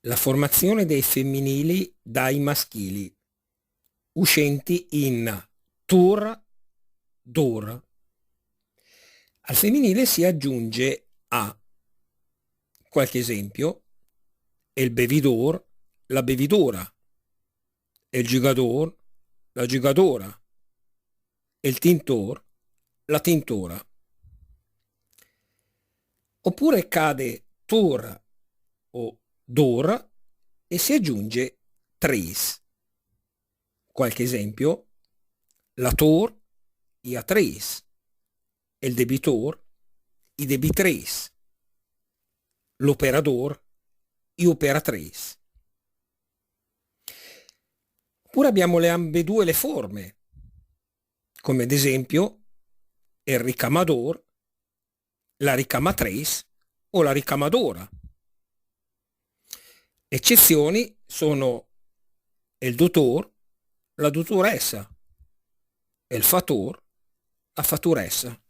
La formazione dei femminili dai maschili, uscenti in tur, dur. Al femminile si aggiunge a. Qualche esempio: el bevidor, la bevidora, el gigador, la gigadora, el tintor, la tintora. Oppure cade tur o dor e si aggiunge tris. Qualche esempio: l'ator, i atris, el debitor, i debitris, l'operador, i operatrice. Oppure abbiamo ambedue le forme, come ad esempio il ricamador, la ricamatrice o la ricamadora. Eccezioni sono il dottor, la dottoressa, il fattor, la fatturessa.